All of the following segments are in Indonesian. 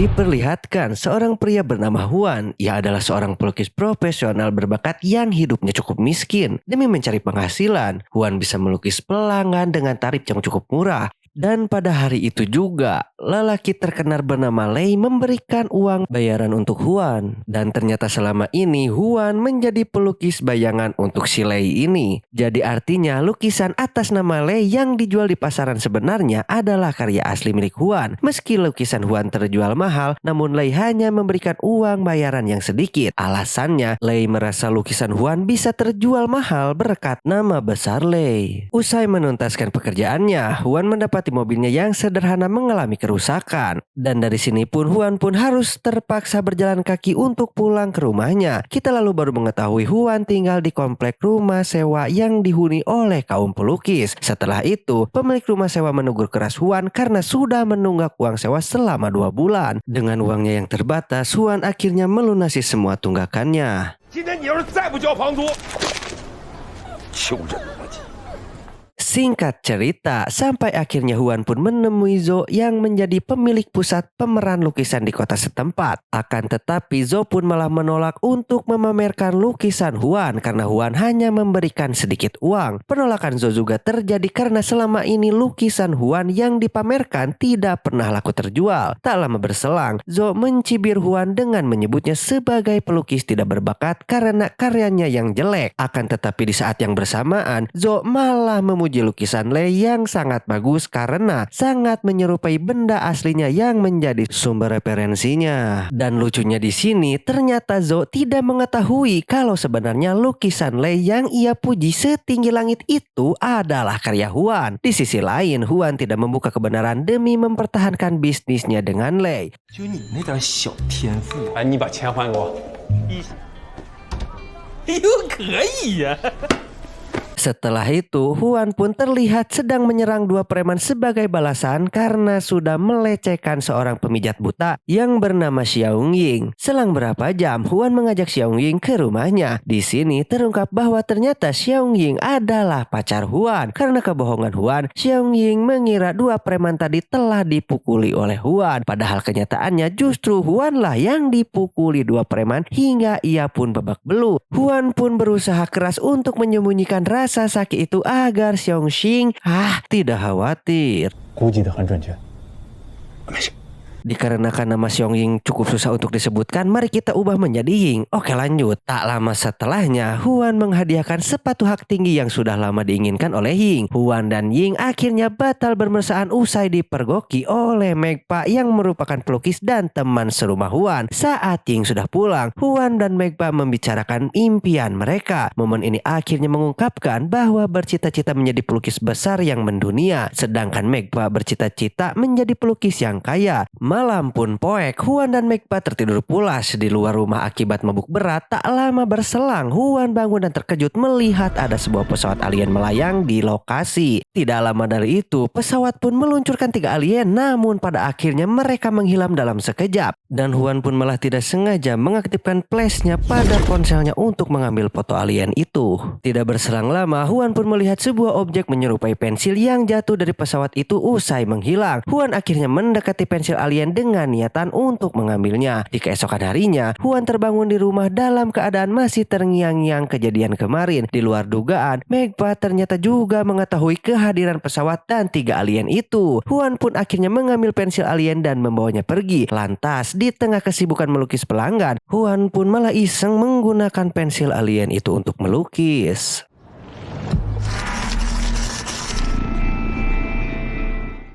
Diperlihatkan seorang pria bernama Juan. Ia adalah seorang pelukis profesional berbakat yang hidupnya cukup miskin. Demi mencari penghasilan, Juan bisa melukis pelanggan dengan tarif yang cukup murah. Dan pada hari itu juga, lelaki terkenal bernama Lei memberikan uang bayaran untuk Juan. Dan ternyata selama ini Juan menjadi pelukis bayangan untuk si Lei ini. Jadi artinya lukisan atas nama Lei yang dijual di pasaran sebenarnya adalah karya asli milik Juan. Meski lukisan Juan terjual mahal, namun Lei hanya memberikan uang bayaran yang sedikit. Alasannya, Lei merasa lukisan Juan bisa terjual mahal berkat nama besar Lei. Usai menuntaskan pekerjaannya, Juan mendapat mobilnya yang sederhana mengalami kerusakan. Dan dari sini pun Juan pun harus terpaksa berjalan kaki untuk pulang ke rumahnya. Kita lalu baru mengetahui Juan tinggal di komplek rumah sewa yang dihuni oleh kaum pelukis. Setelah itu, pemilik rumah sewa menegur keras Juan karena sudah menunggak uang sewa selama 2 bulan. Dengan uangnya yang terbatas, Juan akhirnya melunasi semua tunggakannya. Singkat cerita, sampai akhirnya Juan pun menemui Zo yang menjadi pemilik pusat pemeran lukisan di kota setempat. Akan tetapi Zo pun malah menolak untuk memamerkan lukisan Juan karena Juan hanya memberikan sedikit uang. Penolakan Zo juga terjadi karena selama ini lukisan Juan yang dipamerkan tidak pernah laku terjual. Tak lama berselang, Zo mencibir Juan dengan menyebutnya sebagai pelukis tidak berbakat karena karyanya yang jelek. Akan tetapi di saat yang bersamaan, Zo malah memuji lukisan Lei yang sangat bagus karena sangat menyerupai benda aslinya yang menjadi sumber referensinya. Dan lucunya di sini ternyata Zo tidak mengetahui kalau sebenarnya lukisan Lei yang ia puji setinggi langit itu adalah karya Juan. Di sisi lain, Juan tidak membuka kebenaran demi mempertahankan bisnisnya dengan Lei. Setelah itu, Juan pun terlihat sedang menyerang 2 preman sebagai balasan karena sudah melecehkan seorang pemijat buta yang bernama Xiao Ying. Selang berapa jam, Juan mengajak Xiao Ying ke rumahnya. Di sini terungkap bahwa ternyata Xiao Ying adalah pacar Juan. Karena kebohongan Juan, Xiao Ying mengira 2 preman tadi telah dipukuli oleh Juan. Padahal kenyataannya justru Juan lah yang dipukuli 2 preman hingga ia pun babak belur. Juan pun berusaha keras untuk menyembunyikan rasa sakit itu agar Xiongxing tidak khawatir. Dikarenakan nama Xiao Ying cukup susah untuk disebutkan, mari kita ubah menjadi Ying. Oke, lanjut. Tak lama setelahnya, Juan menghadiahkan sepatu hak tinggi yang sudah lama diinginkan oleh Ying. Juan dan Ying akhirnya batal bermesraan usai dipergoki oleh Megpa yang merupakan pelukis dan teman serumah Juan. Saat Ying sudah pulang, Juan dan Megpa membicarakan impian mereka. Momen ini akhirnya mengungkapkan bahwa bercita-cita menjadi pelukis besar yang mendunia, sedangkan Megpa bercita-cita menjadi pelukis yang kaya. Malam pun poek, Juan dan Megpa tertidur pulas di luar rumah akibat mabuk berat. Tak lama berselang, Juan bangun dan terkejut melihat ada sebuah pesawat alien melayang di lokasi. Tidak lama dari itu, pesawat pun meluncurkan 3 alien, namun pada akhirnya mereka menghilang dalam sekejap. Dan Juan pun malah tidak sengaja mengaktifkan flashnya pada ponselnya untuk mengambil foto alien itu. Tidak berselang lama, Juan pun melihat sebuah objek menyerupai pensil yang jatuh dari pesawat itu usai menghilang. Juan akhirnya mendekati pensil alien dengan niatan untuk mengambilnya. Di keesokan harinya, Juan terbangun di rumah dalam keadaan masih terngiang-ngiang kejadian kemarin. Di luar dugaan, Megpa ternyata juga mengetahui kehadiran pesawat dan 3 alien itu. Juan pun akhirnya mengambil pensil alien dan membawanya pergi. Lantas, di tengah kesibukan melukis pelanggan, Juan pun malah iseng menggunakan pensil alien itu untuk melukis.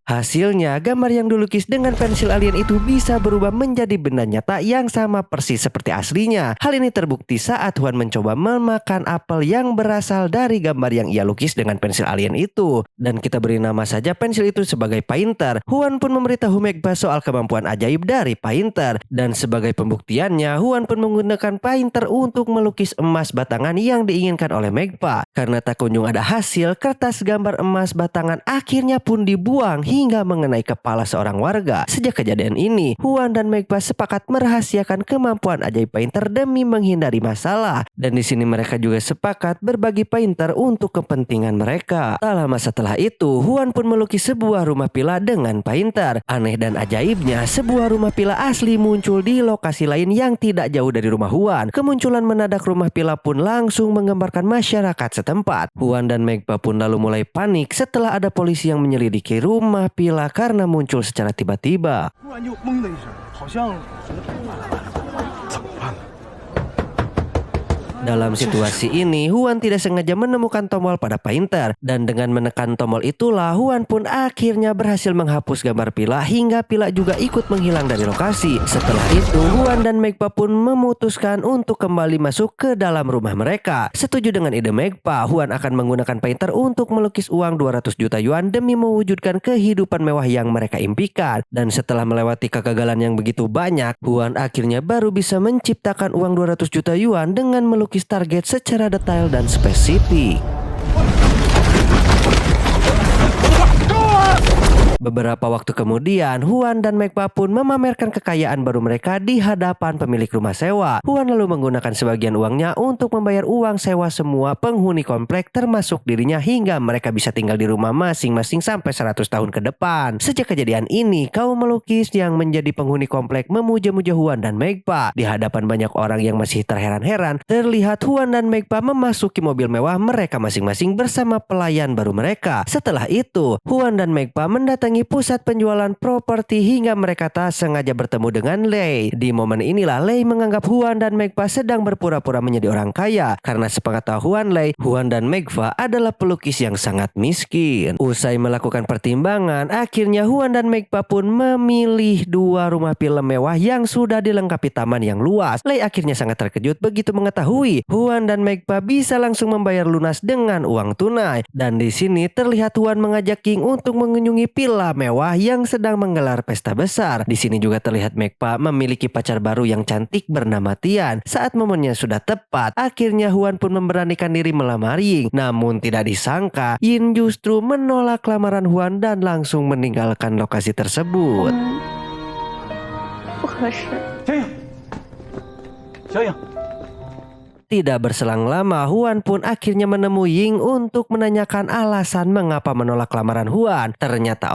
Hasilnya, gambar yang dilukis dengan pensil alien itu bisa berubah menjadi benda nyata yang sama persis seperti aslinya. Hal ini terbukti saat Juan mencoba memakan apel yang berasal dari gambar yang ia lukis dengan pensil alien itu. Dan kita beri nama saja pensil itu sebagai Painter. Juan pun memberitahu Megpa soal kemampuan ajaib dari Painter. Dan sebagai pembuktiannya, Juan pun menggunakan Painter untuk melukis emas batangan yang diinginkan oleh Megpa. Karena tak kunjung ada hasil, kertas gambar emas batangan akhirnya pun dibuang hingga mengenai kepala seorang warga. Sejak kejadian ini, Huan dan Megpa sepakat merahasiakan kemampuan ajaib painter demi menghindari masalah. Dan di sini mereka juga sepakat berbagi painter untuk kepentingan mereka. Tak lama setelah itu, Huan pun melukis sebuah rumah pila dengan painter. Aneh dan ajaibnya, sebuah rumah pila asli muncul di lokasi lain yang tidak jauh dari rumah Huan. Kemunculan menadak rumah pila pun langsung menggemparkan masyarakat setempat. Huan dan Megpa pun lalu mulai panik setelah ada polisi yang menyelidiki rumah pila karena muncul secara tiba-tiba. Dalam situasi ini, Huan tidak sengaja menemukan tombol pada painter. Dan dengan menekan tombol itulah, Huan pun akhirnya berhasil menghapus gambar pila hingga pila juga ikut menghilang dari lokasi. Setelah itu, Huan dan Megpa pun memutuskan untuk kembali masuk ke dalam rumah mereka. Setuju dengan ide Megpa, Huan akan menggunakan painter untuk melukis uang 200 juta yuan demi mewujudkan kehidupan mewah yang mereka impikan. Dan setelah melewati kegagalan yang begitu banyak, Huan akhirnya baru bisa menciptakan uang 200 juta yuan dengan melukis target secara detail dan spesifik. Beberapa waktu kemudian, Huan dan Megpa pun memamerkan kekayaan baru mereka di hadapan pemilik rumah sewa. Huan lalu menggunakan sebagian uangnya untuk membayar uang sewa semua penghuni komplek termasuk dirinya hingga mereka bisa tinggal di rumah masing-masing sampai 100 tahun ke depan. Sejak kejadian ini, kaum melukis yang menjadi penghuni komplek memuja-muja Huan dan Megpa. Di hadapan banyak orang yang masih terheran-heran, terlihat Huan dan Megpa memasuki mobil mewah mereka masing-masing bersama pelayan baru mereka. Setelah itu, Huan dan Megpa mendatangi pusat penjualan properti hingga mereka tak sengaja bertemu dengan Lei. Di momen inilah Lei menganggap Huan dan Megpa sedang berpura-pura menjadi orang kaya. Karena sepengetahuan Lei, Huan dan Megpa adalah pelukis yang sangat miskin. Usai melakukan pertimbangan, akhirnya Huan dan Megpa pun memilih dua rumah film mewah yang sudah dilengkapi taman yang luas. Lei akhirnya sangat terkejut begitu mengetahui Huan dan Megpa bisa langsung membayar lunas dengan uang tunai. Dan di sini terlihat Huan mengajak King untuk mengunjungi villa mewah yang sedang menggelar pesta besar. Di sini juga terlihat Megpa memiliki pacar baru yang cantik bernama Tian. Saat momennya sudah tepat, akhirnya Huan pun memberanikan diri melamar Ying. Namun tidak disangka, Yin justru menolak lamaran Huan dan langsung meninggalkan lokasi tersebut. 不合适。小影， Tidak berselang lama, Huan pun akhirnya menemui Ying untuk menanyakan alasan mengapa menolak lamaran Huan. Ternyata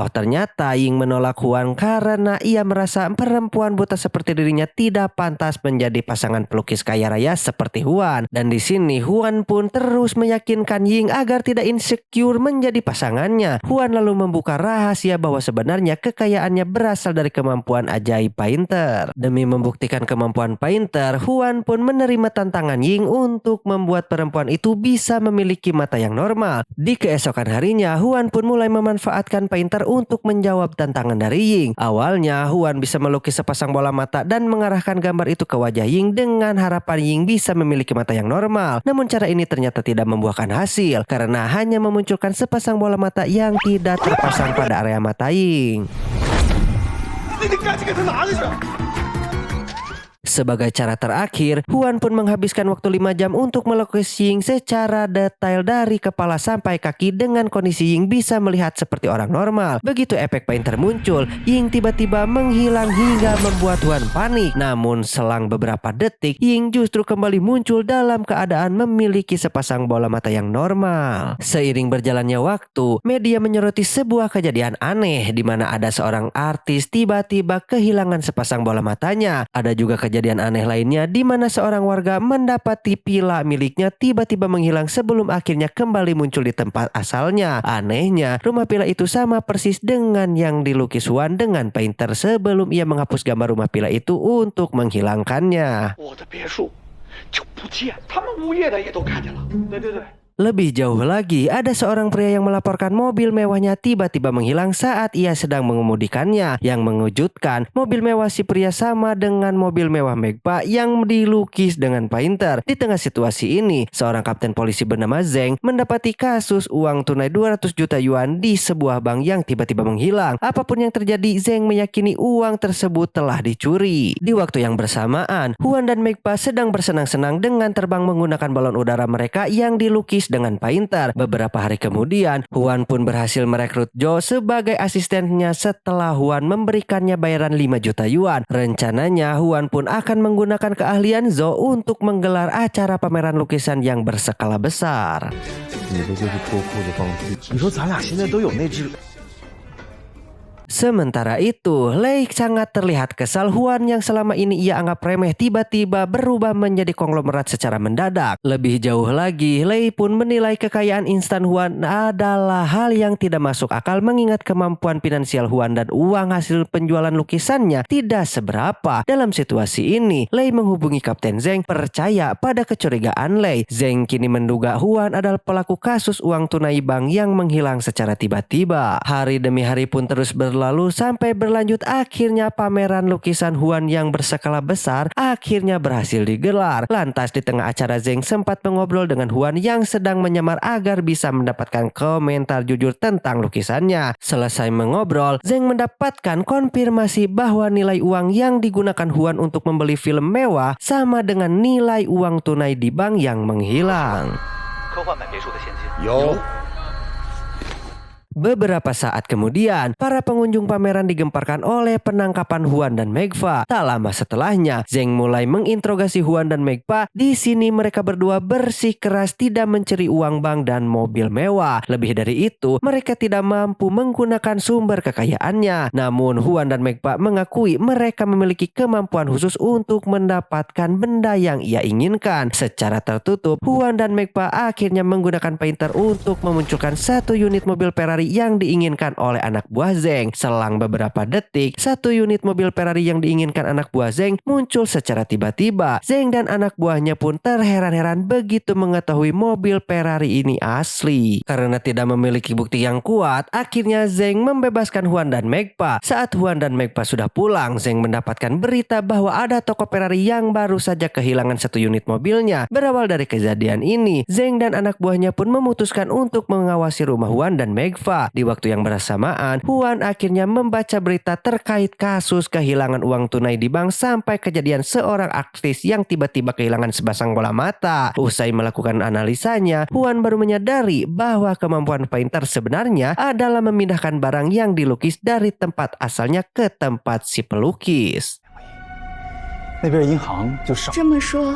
Ying menolak Huan karena ia merasa perempuan buta seperti dirinya tidak pantas menjadi pasangan pelukis kaya raya seperti Huan. Dan di sini Huan pun terus meyakinkan Ying agar tidak insecure menjadi pasangannya. Huan lalu membuka rahasia bahwa sebenarnya kekayaannya berasal dari kemampuan ajaib painter. Demi membuktikan kemampuan painter, Huan pun menerima tantangan Ying untuk membuat perempuan itu bisa memiliki mata yang normal. Di keesokan harinya, Huan pun mulai memanfaatkan painter untuk menjawab tantangan dari Ying. Awalnya, Huan bisa melukis sepasang bola mata dan mengarahkan gambar itu ke wajah Ying dengan harapan Ying bisa memiliki mata yang normal. Namun cara ini ternyata tidak membuahkan hasil karena hanya memunculkan sepasang bola mata yang tidak terpasang pada area mata Ying. Sebagai cara terakhir, Huan pun menghabiskan waktu 5 jam untuk melukis Ying secara detail dari kepala sampai kaki dengan kondisi Ying bisa melihat seperti orang normal. Begitu efek painter muncul, Ying tiba-tiba menghilang hingga membuat Huan panik. Namun selang beberapa detik, Ying justru kembali muncul dalam keadaan memiliki sepasang bola mata yang normal. Seiring berjalannya waktu, media menyoroti sebuah kejadian aneh di mana ada seorang artis tiba-tiba kehilangan sepasang bola matanya. Ada juga kejadian aneh lainnya di mana seorang warga mendapati pila miliknya tiba-tiba menghilang sebelum akhirnya kembali muncul di tempat asalnya. Anehnya, rumah pila itu sama persis dengan yang dilukis Huan dengan painter sebelum ia menghapus gambar rumah pila itu untuk menghilangkannya. Lebih jauh lagi, ada seorang pria yang melaporkan mobil mewahnya tiba-tiba menghilang saat ia sedang mengemudikannya. Yang mengejutkan, mobil mewah si pria sama dengan mobil mewah Megpa yang dilukis dengan painter. Di tengah situasi ini, seorang kapten polisi bernama Zeng mendapati kasus uang tunai 200 juta yuan di sebuah bank yang tiba-tiba menghilang. Apapun yang terjadi, Zeng meyakini uang tersebut telah dicuri. Di waktu yang bersamaan, Huan dan Megpa sedang bersenang-senang dengan terbang menggunakan balon udara mereka yang dilukis melukis dengan painter. Beberapa hari kemudian, Huan pun berhasil merekrut Zhou sebagai asistennya setelah Huan memberikannya bayaran 5 juta yuan. Rencananya, Huan pun akan menggunakan keahlian Zhou untuk menggelar acara pameran lukisan yang berskala besar. 你这就是脱裤子放屁！你说咱俩现在都有那只。 Sementara itu, Lei sangat terlihat kesal Huan yang selama ini ia anggap remeh tiba-tiba berubah menjadi konglomerat secara mendadak. Lebih jauh lagi, Lei pun menilai kekayaan instan Huan adalah hal yang tidak masuk akal mengingat kemampuan finansial Huan dan uang hasil penjualan lukisannya tidak seberapa. Dalam situasi ini, Lei menghubungi Kapten Zeng percaya pada kecurigaan Lei. Zeng kini menduga Huan adalah pelaku kasus uang tunai bank yang menghilang secara tiba-tiba. Hari demi hari pun terus berlalu sampai berlanjut akhirnya pameran lukisan Huan yang berskala besar akhirnya berhasil digelar. Lantas di tengah acara Zeng sempat mengobrol dengan Huan yang sedang menyamar agar bisa mendapatkan komentar jujur tentang lukisannya. Selesai mengobrol, Zeng mendapatkan konfirmasi bahwa nilai uang yang digunakan Huan untuk membeli film mewah sama dengan nilai uang tunai di bank yang menghilang. Beberapa saat kemudian, para pengunjung pameran digemparkan oleh penangkapan Huan dan Megfa. Tak lama setelahnya, Zeng mulai menginterogasi Huan dan Megfa. Di sini mereka berdua bersikeras tidak mencuri uang bank dan mobil mewah. Lebih dari itu, mereka tidak mampu menggunakan sumber kekayaannya. Namun Huan dan Megfa mengakui mereka memiliki kemampuan khusus untuk mendapatkan benda yang ia inginkan. Secara tertutup, Huan dan Megfa akhirnya menggunakan painter untuk memunculkan satu unit mobil Ferrari yang diinginkan oleh anak buah Zeng. Selang beberapa detik, satu unit mobil Ferrari yang diinginkan anak buah Zeng muncul secara tiba-tiba. Zeng dan anak buahnya pun terheran-heran begitu mengetahui mobil Ferrari ini asli. Karena tidak memiliki bukti yang kuat, akhirnya Zeng membebaskan Huan dan Megfa. Saat Huan dan Megfa sudah pulang, Zeng mendapatkan berita bahwa ada toko Ferrari yang baru saja kehilangan satu unit mobilnya. Berawal dari kejadian ini, Zeng dan anak buahnya pun memutuskan untuk mengawasi rumah Huan dan Megfa. Di waktu yang bersamaan, Huan akhirnya membaca berita terkait kasus kehilangan uang tunai di bank sampai kejadian seorang aktris yang tiba-tiba kehilangan sepasang bola mata. Usai melakukan analisanya, Huan baru menyadari bahwa kemampuan painter sebenarnya adalah memindahkan barang yang dilukis dari tempat asalnya ke tempat si pelukis. 那边银行就少。这么说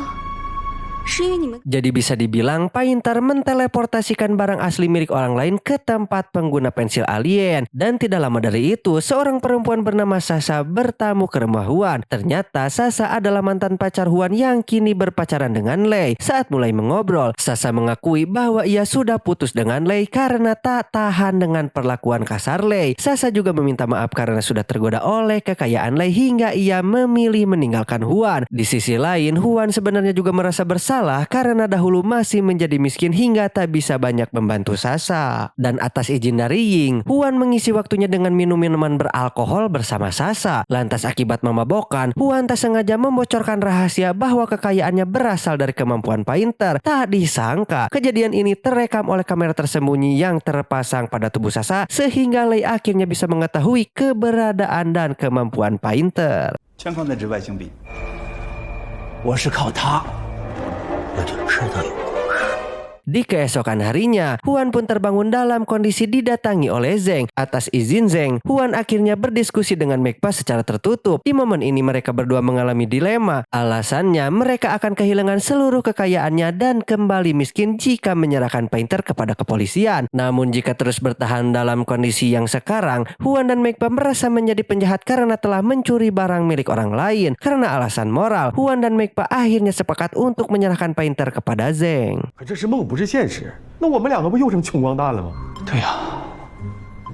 ，Jadi bisa dibilang painter menteleportasikan barang asli milik orang lain ke tempat pengguna pensil alien. Dan tidak lama dari itu, seorang perempuan bernama Sasha bertamu ke rumah Huan. Ternyata Sasha adalah mantan pacar Huan yang kini berpacaran dengan Lei. Saat mulai mengobrol, Sasha mengakui bahwa ia sudah putus dengan Lei karena tak tahan dengan perlakuan kasar Lei. Sasha juga meminta maaf karena sudah tergoda oleh kekayaan Lei hingga ia memilih meninggalkan Huan. Di sisi lain, Huan sebenarnya juga merasa bersalah karena dahulu masih menjadi miskin hingga tak bisa banyak membantu Sasha. Dan atas izin dari Ying, Huan mengisi waktunya dengan minum minuman beralkohol bersama Sasha. Lantas akibat memabokan, Huan tak sengaja membocorkan rahasia bahwa kekayaannya berasal dari kemampuan painter. Tak disangka, kejadian ini terekam oleh kamera tersembunyi yang terpasang pada tubuh Sasha sehingga Lei akhirnya bisa mengetahui keberadaan dan kemampuan painter. 全放在这外星币，我是靠它。 我就知道有故事。 Di keesokan harinya, Huan pun terbangun dalam kondisi didatangi oleh Zeng. Atas izin Zeng, Huan akhirnya berdiskusi dengan Megfa secara tertutup. Di momen ini mereka berdua mengalami dilema. Alasannya mereka akan kehilangan seluruh kekayaannya dan kembali miskin jika menyerahkan painter kepada kepolisian. Namun jika terus bertahan dalam kondisi yang sekarang, Huan dan Megfa merasa menjadi penjahat karena telah mencuri barang milik orang lain. Karena alasan moral, Huan dan Megfa akhirnya sepakat untuk menyerahkan painter kepada Zeng. 可这是梦，不是现实。那我们两个不又成穷光蛋了吗？对呀。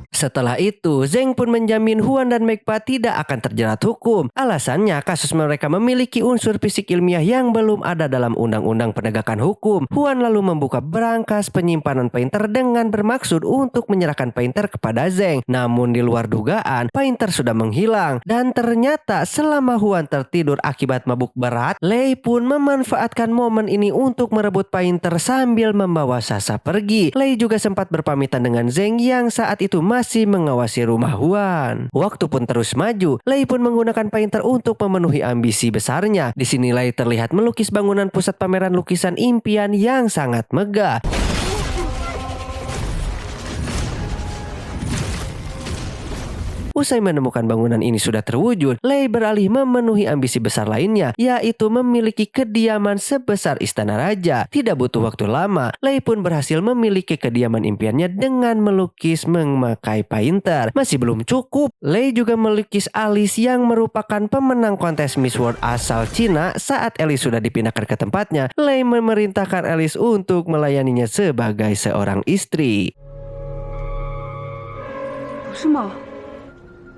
Setelah itu, Zeng pun menjamin Huan dan Megfa tidak akan terjerat hukum. Alasannya, kasus mereka memiliki unsur fisik ilmiah yang belum ada dalam undang-undang penegakan hukum. Huan lalu membuka berangkas penyimpanan painter dengan bermaksud untuk menyerahkan painter kepada Zeng. Namun di luar dugaan, painter sudah menghilang. Dan ternyata selama Huan tertidur akibat mabuk berat, Lei pun memanfaatkan momen ini untuk merebut painter sambil membawa Sasha pergi. Lei juga sempat berpamitan dengan Zeng yang saat itu masih mengawasi rumah Huan. Waktu pun terus maju, Lei pun menggunakan painter untuk memenuhi ambisi besarnya. Di sini Lei terlihat melukis bangunan pusat pameran lukisan impian yang sangat megah. Usai menemukan bangunan ini sudah terwujud, Lei beralih memenuhi ambisi besar lainnya, yaitu memiliki kediaman sebesar istana raja. Tidak butuh waktu lama, Lei pun berhasil memiliki kediaman impiannya dengan melukis memakai painter. Masih belum cukup, Lei juga melukis Alice yang merupakan pemenang kontes Miss World asal Cina. Saat Alice sudah dipindahkan ke tempatnya, Lei memerintahkan Alice untuk melayaninya sebagai seorang istri. 不是吗？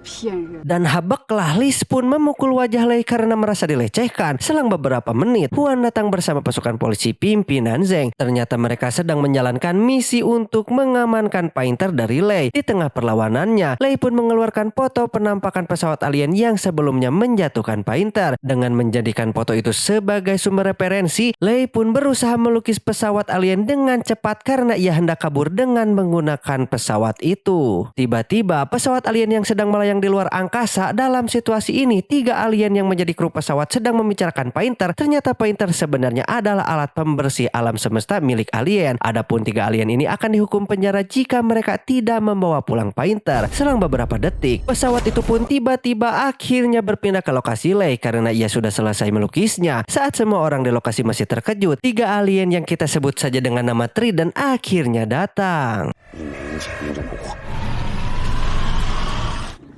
骗人！ Dan habaklah Liz pun memukul wajah Lei karena merasa dilecehkan. Selang beberapa menit, Huan datang bersama pasukan polisi pimpinan Zeng. Ternyata mereka sedang menjalankan misi untuk mengamankan Painter dari Lei. Di tengah perlawanannya, Lei pun mengeluarkan foto penampakan pesawat alien yang sebelumnya menjatuhkan Painter. Dengan menjadikan foto itu sebagai sumber referensi, Lei pun berusaha melukis pesawat alien dengan cepat karena ia hendak kabur dengan menggunakan pesawat itu. Tiba-tiba, pesawat alien yang sedang melayang di luar angkasa. Dalam situasi ini, 3 alien yang menjadi kru pesawat sedang membicarakan Painter. Ternyata Painter sebenarnya adalah alat pembersih alam semesta milik alien. Adapun 3 alien ini akan dihukum penjara jika mereka tidak membawa pulang Painter. Selang beberapa detik, pesawat itu pun tiba-tiba akhirnya berpindah ke lokasi Lei karena ia sudah selesai melukisnya. Saat semua orang di lokasi masih terkejut, 3 alien yang kita sebut saja dengan nama Trident akhirnya datang. 你没人前面就不慌。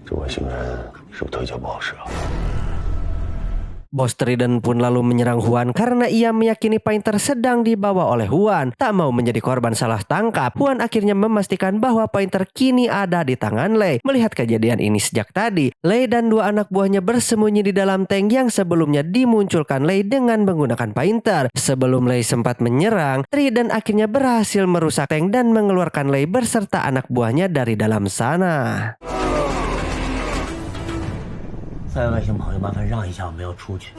这外星人是不是腿脚不好使啊？ Bos Trident pun lalu menyerang Huan karena ia meyakini Painter sedang dibawa oleh Huan. Tak mau menjadi korban salah tangkap, Huan akhirnya memastikan bahwa Painter kini ada di tangan Lei. Melihat kejadian ini sejak tadi, Lei dan 2 anak buahnya bersembunyi di dalam tank yang sebelumnya dimunculkan Lei dengan menggunakan Painter. Sebelum Lei sempat menyerang, Trident akhirnya berhasil merusak tank dan mengeluarkan Lei berserta anak buahnya dari dalam sana. 三位外星朋友，麻烦让一下，我们要出去。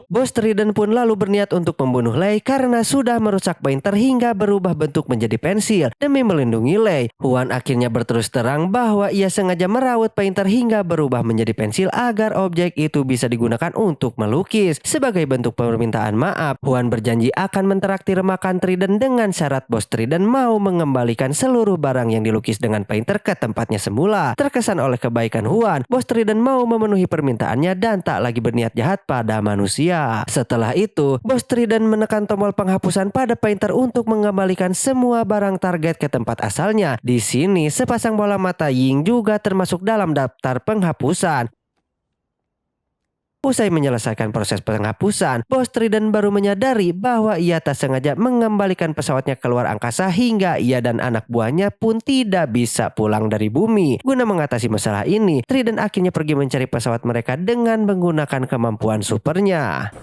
Bos Trident pun lalu berniat untuk membunuh Lei karena sudah merusak Painter hingga berubah bentuk menjadi pensil. Demi melindungi Lei, Huan akhirnya berterus terang bahwa ia sengaja merawat Painter hingga berubah menjadi pensil agar objek itu bisa digunakan untuk melukis. Sebagai bentuk permintaan maaf, Huan berjanji akan mentraktir makan Trident dengan syarat Bos Trident mau mengembalikan seluruh barang yang dilukis dengan Painter ke tempatnya semula. Terkesan oleh kebaikan Huan, Bos Trident mau memenuhi permintaannya dan tak lagi berniat jahat pada manusia. Setelah itu, Bos Trident menekan tombol penghapusan pada Painter untuk mengembalikan semua barang target ke tempat asalnya. Di sini, sepasang bola mata Ying juga termasuk dalam daftar penghapusan. Usai menyelesaikan proses penghapusan, Bos Trident baru menyadari bahwa ia tak sengaja mengembalikan pesawatnya keluar angkasa hingga ia dan anak buahnya pun tidak bisa pulang dari bumi. Guna mengatasi masalah ini, Trident akhirnya pergi mencari pesawat mereka dengan menggunakan kemampuan supernya.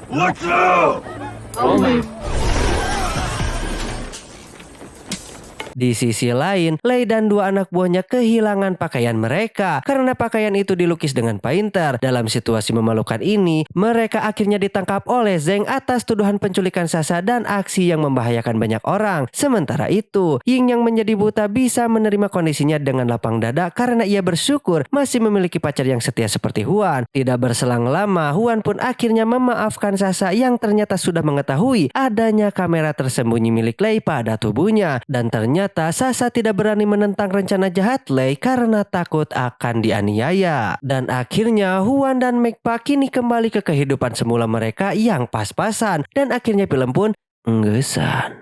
Di sisi lain, Lei dan 2 anak buahnya kehilangan pakaian mereka karena pakaian itu dilukis dengan Painter. Dalam situasi memalukan ini, mereka akhirnya ditangkap oleh Zeng atas tuduhan penculikan Sasha dan aksi yang membahayakan banyak orang. Sementara itu, Ying yang menjadi buta bisa menerima kondisinya dengan lapang dada karena ia bersyukur masih memiliki pacar yang setia seperti Huan. Tidak berselang lama, Huan pun akhirnya memaafkan Sasha yang ternyata sudah mengetahui adanya kamera tersembunyi milik Lei pada tubuhnya. Dan ternyata Sasha tidak berani menentang rencana jahat Lei karena takut akan dianiaya. Dan akhirnya Huan dan Mekpa kini kembali ke kehidupan semula mereka yang pas-pasan. Dan akhirnya film pun enggesan.